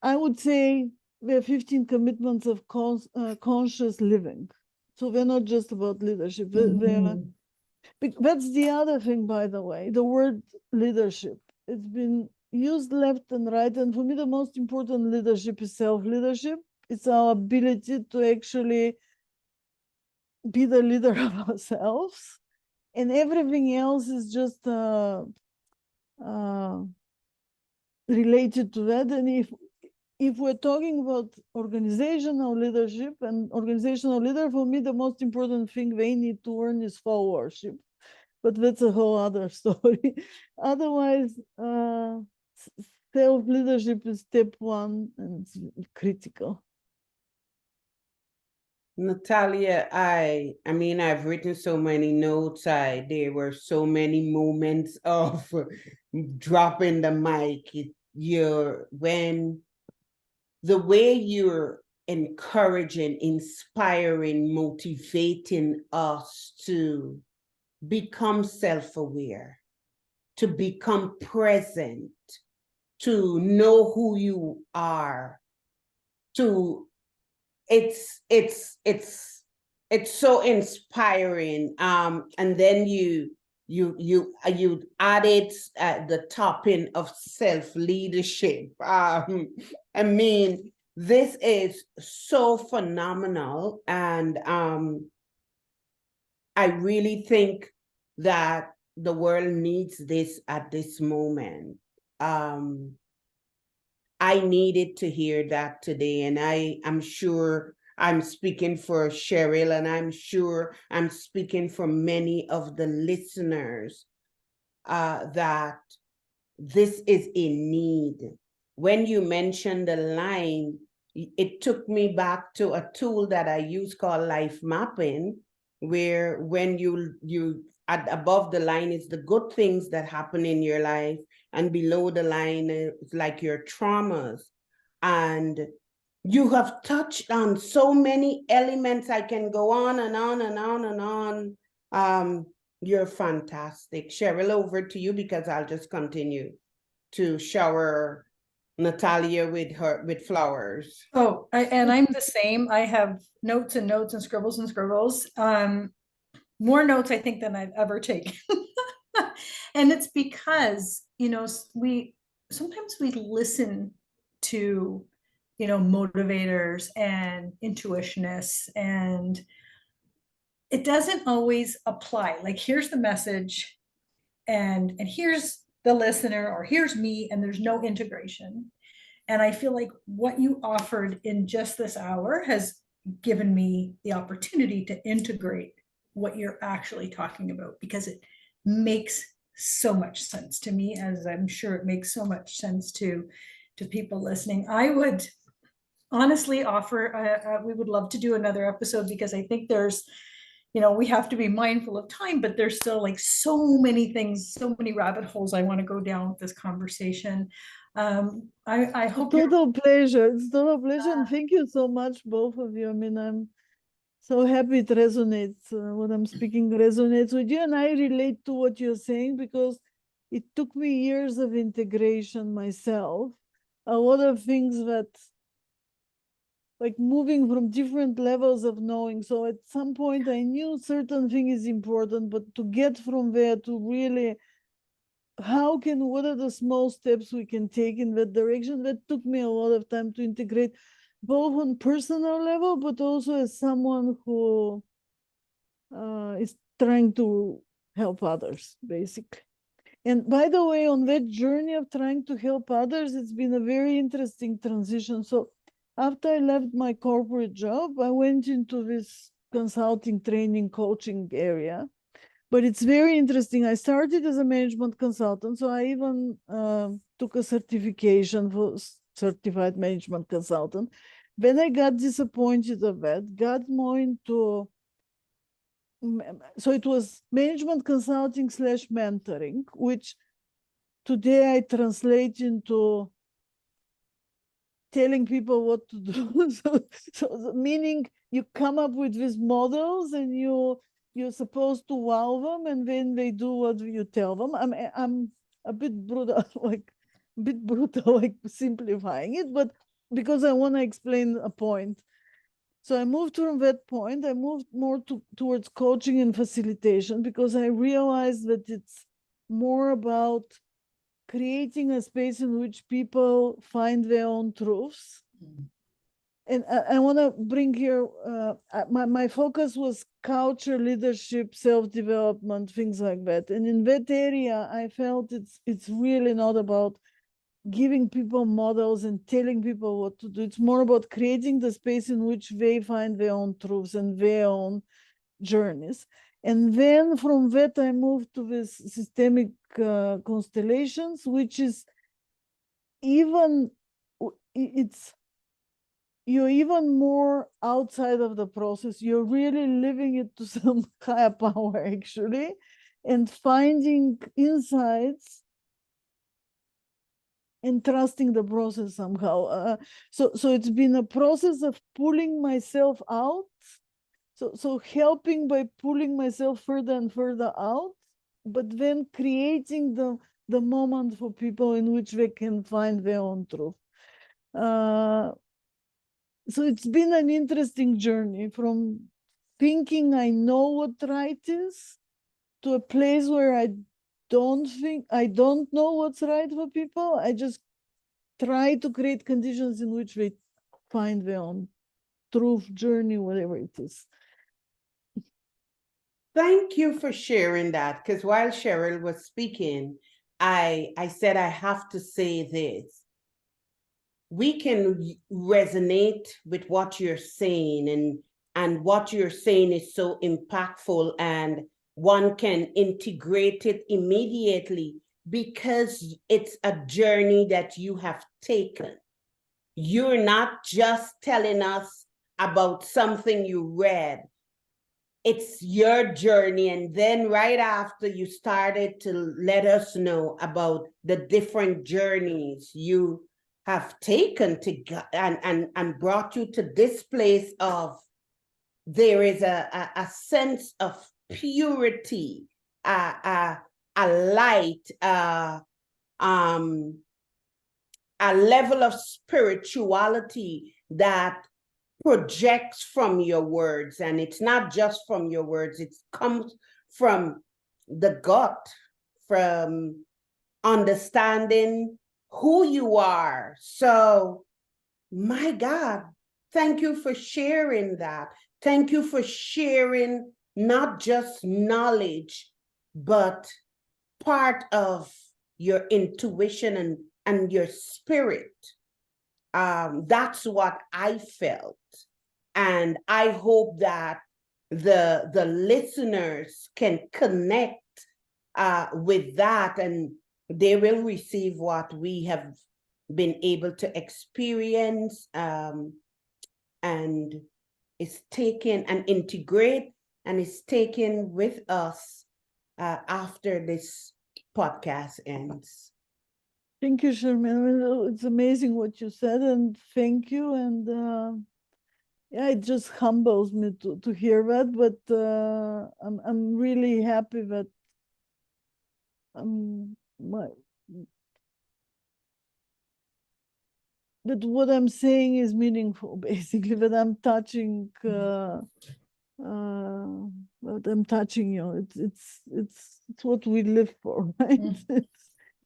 I would say, there are 15 commitments of conscious living. So they're not just about leadership. That's the other thing, by the way, the word leadership. It's been used left and right. And for me, the most important leadership is self-leadership. It's our ability to actually be the leader of ourselves. And everything else is just related to that. And if we're talking about organizational leadership and organizational leader, for me, the most important thing they need to learn is followership. But that's a whole other story. Otherwise, self-leadership is step one and it's critical. Natalia, I mean, I've written so many notes. There were so many moments of dropping the mic. When the way you're encouraging, inspiring, motivating us to become self-aware, to become present, to know who you are, it's so inspiring. And then you added the topping of self-leadership. I mean, this is so phenomenal, and I really think that the world needs this at this moment. I needed to hear that today, and I'm sure I'm speaking for Cheryl, and I'm sure I'm speaking for many of the listeners that this is in need. When you mentioned the line, it took me back to a tool that I use called life mapping, where when you above the line is the good things that happen in your life, and below the line is like your traumas. And you have touched on so many elements. I can go on and on and on and on. You're fantastic. Cheryl, over to you, because I'll just continue to shower Natalia with flowers. Oh, and I'm the same. I have notes and notes and scribbles and scribbles. More notes, I think, than I've ever taken. And it's because, sometimes we listen to, motivators and intuitionists, and it doesn't always apply. Like, here's the message, and here's the listener, or here's me, and there's no integration. And I feel like what you offered in just this hour has given me the opportunity to integrate what you're actually talking about, because it makes so much sense to me, as I'm sure it makes so much sense to people listening. I would honestly offer, we would love to do another episode, because I think there's, we have to be mindful of time, but there's still like so many things, so many rabbit holes I want to go down with this conversation. I hope Total pleasure. It's total pleasure. And thank you so much, both of you. I mean, I'm so happy it resonates. What I'm speaking resonates with you. And I relate to what you're saying, because it took me years of integration myself. A lot of things that, like, moving from different levels of knowing. So at some point I knew certain thing is important, but to get from there to really, what are the small steps we can take in that direction? That took me a lot of time to integrate, both on personal level, but also as someone who is trying to help others, basically. And by the way, on that journey of trying to help others, it's been a very interesting transition. So after I left my corporate job, I went into this consulting, training, coaching area. But it's very interesting. I started as a management consultant, so I even took a certification for certified management consultant. Then I got disappointed of that, got more into, so it was management consulting / mentoring, which today I translate into telling people what to do. So meaning you come up with these models and you're supposed to wow them, and then they do what you tell them. I'm a bit brutal, like simplifying it, but because I want to explain a point. So I moved from that point. I moved more towards coaching and facilitation, because I realized that it's more about creating a space in which people find their own truths. And I want to bring here, my focus was culture, leadership, self-development, things like that. And in that area, I felt it's really not about giving people models and telling people what to do. It's more about creating the space in which they find their own truths and their own journeys. And then from that, I moved to this systemic constellations, which is even it's you're even more outside of the process. You're really living it to some higher power, actually, and finding insights and trusting the process somehow. So it's been a process of pulling myself out. So helping by pulling myself further and further out, but then creating the moment for people in which they can find their own truth. So it's been an interesting journey from thinking I know what right is to a place where I don't know what's right for people. I just try to create conditions in which they find their own truth journey, whatever it is. Thank you for sharing that, because while Cheryl was speaking, I said I have to say this. We can resonate with what you're saying, and what you're saying is so impactful, and one can integrate it immediately because it's a journey that you have taken. You're not just telling us about something you read. It's your journey. And then right after, you started to let us know about the different journeys you have taken to and brought you to this place of there is a sense of purity, a light, a level of spirituality that projects from your words. And it's not just from your words, it comes from the gut, from understanding who you are. So, my God, thank you for sharing that. Thank you for sharing not just knowledge, but part of your intuition and your spirit. That's what I felt. And I hope that the listeners can connect with that, and they will receive what we have been able to experience, and is taken and integrate and is taken with us after this podcast ends. Thank you, Sherman. I mean, it's amazing what you said, and thank you. And yeah, it just humbles me to hear that. But I'm really happy that that what I'm saying is meaningful. Basically, that I'm touching. That I'm touching you. It's what we live for, right?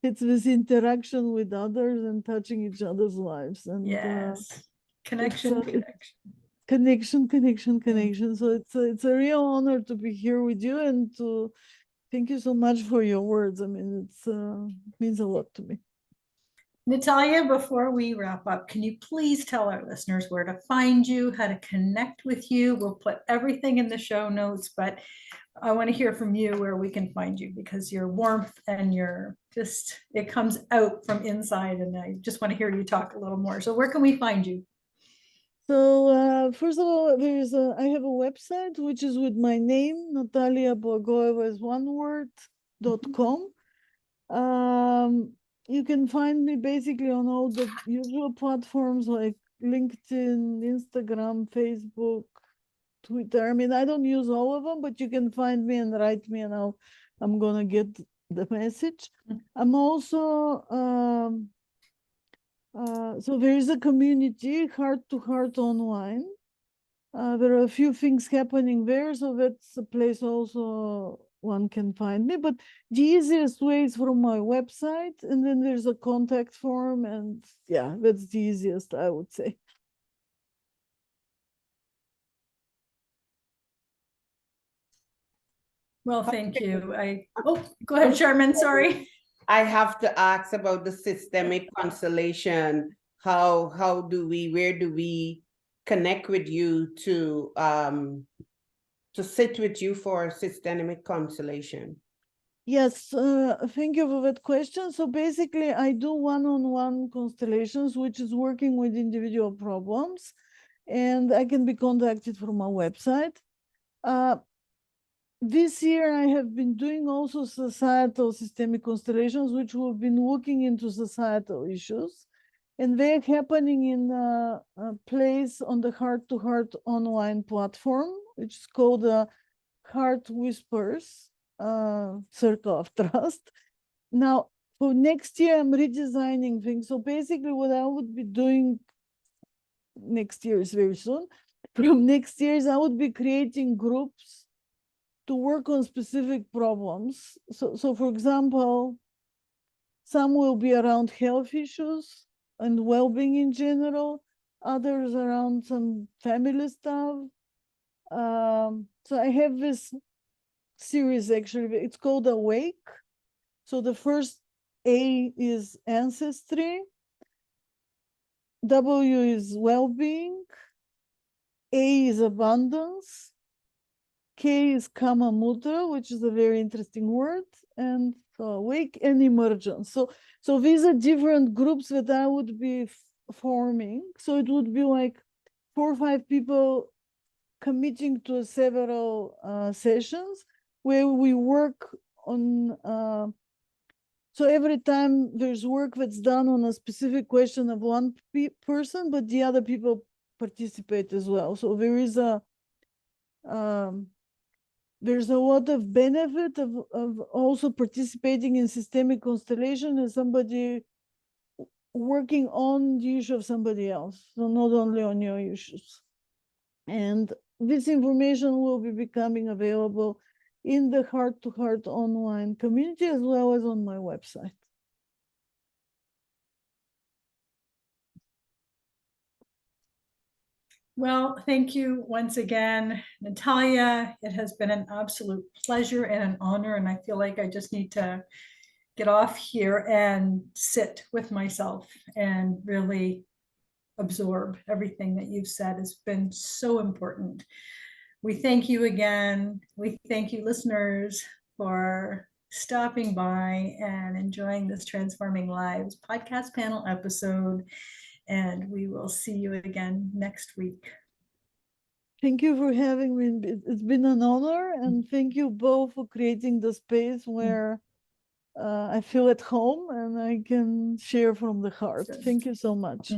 It's this interaction with others and touching each other's lives, and Yes. Connection. connection. So it's a real honor to be here with you, and to thank you so much for your words. I mean, it means a lot to me. Natalia, before we wrap up, can you please tell our listeners where to find you, how to connect with you? We'll put everything in the show notes, but I want to hear from you where we can find you, because your warmth and it comes out from inside, and I just want to hear you talk a little more. So where can we find you? So first of all, I have a website which is with my name, Natalia Blagoeva is one word, .com. You can find me basically on all the usual platforms like LinkedIn, Instagram, Facebook, Twitter. I mean, I don't use all of them, but you can find me and write me, and I'm gonna get the message. I'm also so there is a community, Heart to Heart Online. There are a few things happening there, so that's a place also one can find me. But the easiest way is from my website, and then there's a contact form, and yeah, that's the easiest, I would say. Well, thank you. Go ahead, Sherman, sorry. I have to ask about the systemic constellation. Where do we connect with you to sit with you for systemic constellation? Yes, thank you for that question. So basically, I do one-on-one constellations, which is working with individual problems, and I can be contacted from my website. This year, I have been doing also societal systemic constellations, which we've been looking into societal issues, and they're happening in a place on the Heart to Heart online platform, which is called Heart Whispers Circle of Trust. Now, for next year, I'm redesigning things. So basically, what I would be doing next year is very soon. From next year, I would be creating groups to work on specific problems. So for example, some will be around health issues and well-being in general, others around some family stuff. So I have this series actually, it's called Awake. So the first A is ancestry, W is well-being, A is abundance, K is Kama Mudra, which is a very interesting word, and so awake and emergence. So these are different groups that I would be forming. So it would be like 4 or 5 people committing to several sessions where we work on. So every time there's work that's done on a specific question of one person, but the other people participate as well. So there is there's a lot of benefit of also participating in systemic constellation as somebody working on the issue of somebody else, so not only on your issues. And this information will be becoming available in the Heart to Heart online community as well as on my website. Well, thank you once again, Natalia. It has been an absolute pleasure and an honor, and I feel like I just need to get off here and sit with myself and really absorb everything that you've said. Has been so important. We thank you again. We thank you, listeners, for stopping by and enjoying this Transforming Lives podcast panel episode. And we will see you again next week. Thank you for having me. It's been an honor, and thank you both for creating the space where I feel at home and I can share from the heart. Thank you so much.